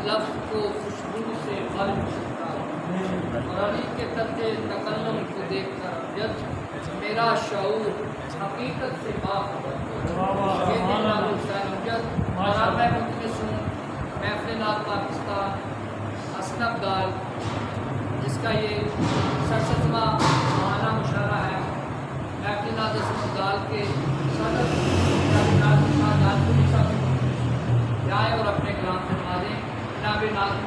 لفظ کو خوشبو سے غلب سکتا اور علی کے طرز تکلم کو دیکھ کر جب میرا شعور حقیقت سے باخبر یہ دن نام حسین امجد اور اب میں مجلس ہوں محفل نعت پاکستان اسنب دال جس کا یہ 67واں ماہانہ مشاعرہ ہے۔ محفل نعت اسنب دال کے صدر جائیں اور اپنے کلام فرما دیں۔ جناب ناظم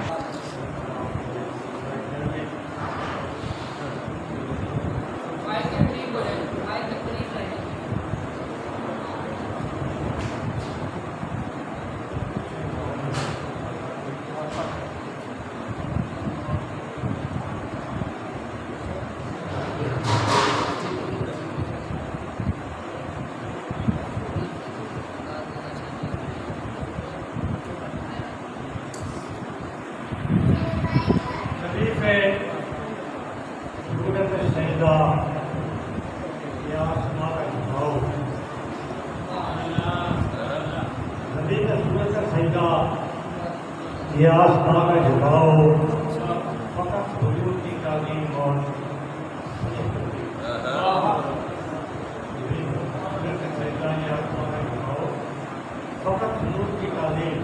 مائک کے قریب ہو جائیں، مائک کے قریب رہیں۔ یہ آسمان کا جھکاؤ فقط حضور کی تعلیم اور فقط حضور کی تعلیم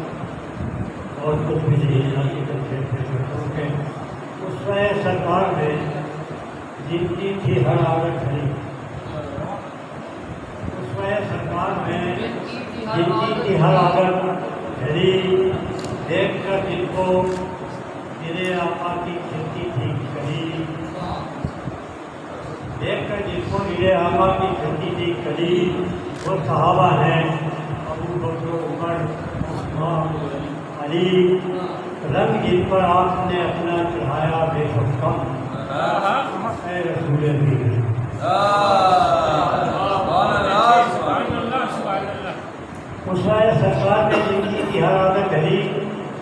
اور کچھ بھی نہیں اس میں سرکار نے جن کی تھی ہر عادت کھڑی، اس میں سرکار میں جن کی تھی ہر عادت کھڑی، دیکھ کر جن کو میرے آقا کی کھلتی تھی کلی، دیکھ کر جن کو میرے آقا کی کھلتی تھی کلی، وہ صحابہ ہیں ابو بکر، عمر، عثمان، علی، رنگ جن پر آپ نے اپنا چڑھایا بے شک کم، اے رسول اللہ۔ اس میں سرکار نے جن کی ہر عادت کری،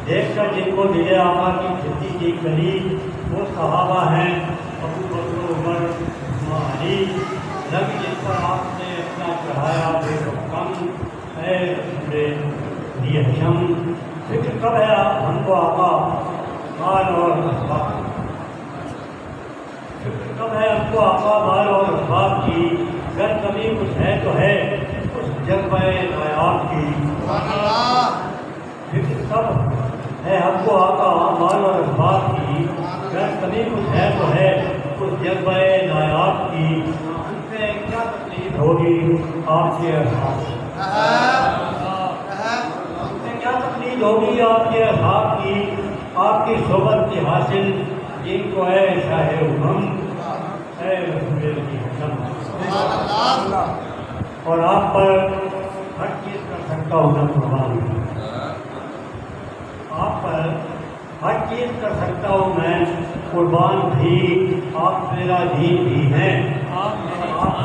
دیکھ کر جن کو دل آقا کی کھلتی تھی کلی، وہ صحابہ ہیں ابو بکر، عمر، عثمان، علی، رنگ جن پر آپ نے اپنا چڑھایا بے شک کم، اے رسول دی حشم۔ فکر کب ہے ہم کو آقا مال اور اسباب، فکر کب ہے ہم کو آقا مال اور اسباب کی، اگر کبھی کچھ ہے تو ہے اس جذبہ نایاب کی۔ فکر کب ہے ہم کو آقا مال اور اسباب کی، اگر کبھی کچھ ہے تو ہے اس جذبہ نایاب کی۔ ان سے کیا تکلیف ہوگی آپ کے اصحاب، کیا تکلیف ہوگی آپ کے اصحاب کی، آپ کی صحبت کی حاصل جن کو اے شاہ حکم، اے رسول کی حکم۔ اور آپ پر ہر چیز کر سکتا ہوں میں قربان، آپ پر ہر چیز کر سکتا ہوں میں قربان بھی، آپ میرا دین بھی ہیں، آپ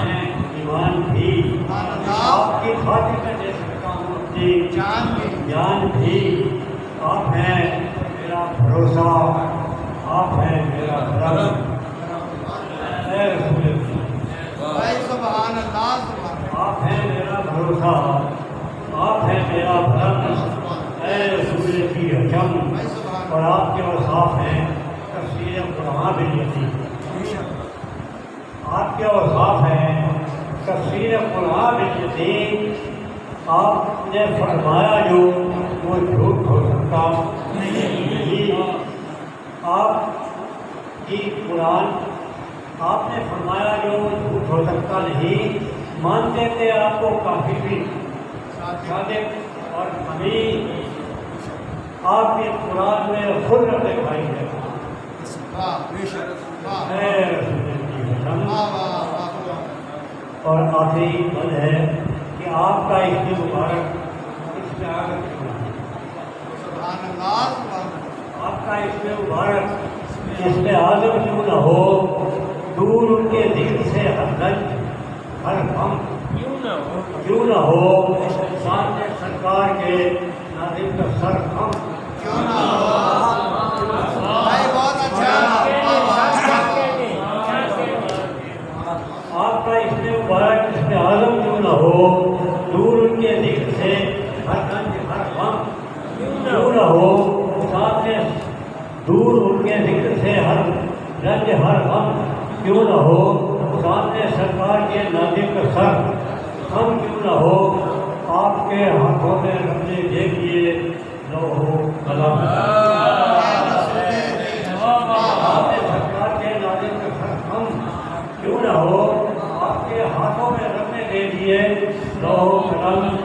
ہیں ایمان بھی، آپ کی خاطر میں دے سکتا ہوں اپنی جان بھی، آپ ہیں میرا بھروسہ، آپ ہیں میرا رب، اے رسول سبحان اللہ، آپ ہیں میرا بھروسہ، آپ ہیں میرا بھرم، اے رسول کی حکم۔ اور آپ کے اوصاف ہیں تفسیر قرآن بالیتیم، آپ کے اوصاف ہیں تفسیر قرآن بالیتیم۔ آپ نے فرمایا جو وہ جھوٹ ہو سکتا نہیں، آپ کی قرآن آپ نے فرمایا جو جھوٹ ہو سکتا نہیں، مانتے تھے آپ کو کافی بھی صادق اور امین۔ آپ کے قرآن میں خود دکھائی ہے، اور آخری بند ہے کہ آپ کا اسم مبارک اس میں آگے آپ کا اسم مبارک اس میں اعظم کیوں نہ ہو، دور ان کے دل سے ہر رنج ہر غم کیوں نہ ہو، شان سرکار کے ناظم کا سر غم کیوں نہ ہو۔ بہت اچھا، آپ کا اسم مبارک اس میں اعظم کیوں نہ ہو، دور ان کے ذکر سے ہر رنج ہر غم کیوں نہ ہو، ساتھ دور ان کے ذکر سے ہر رنج ہر غم کیوں نہ ہو، سامنے سرکار کے نازک سر ہم کیوں نہ ہو، آپ کے ہاتھوں میں رکھنے دیکھیے لوہو قلم۔ سامنے سرکار کے نازک سر ہم کیوں نہ ہو، آپ کے ہاتھوں میں رکھنے دیجیے لوہو قلم۔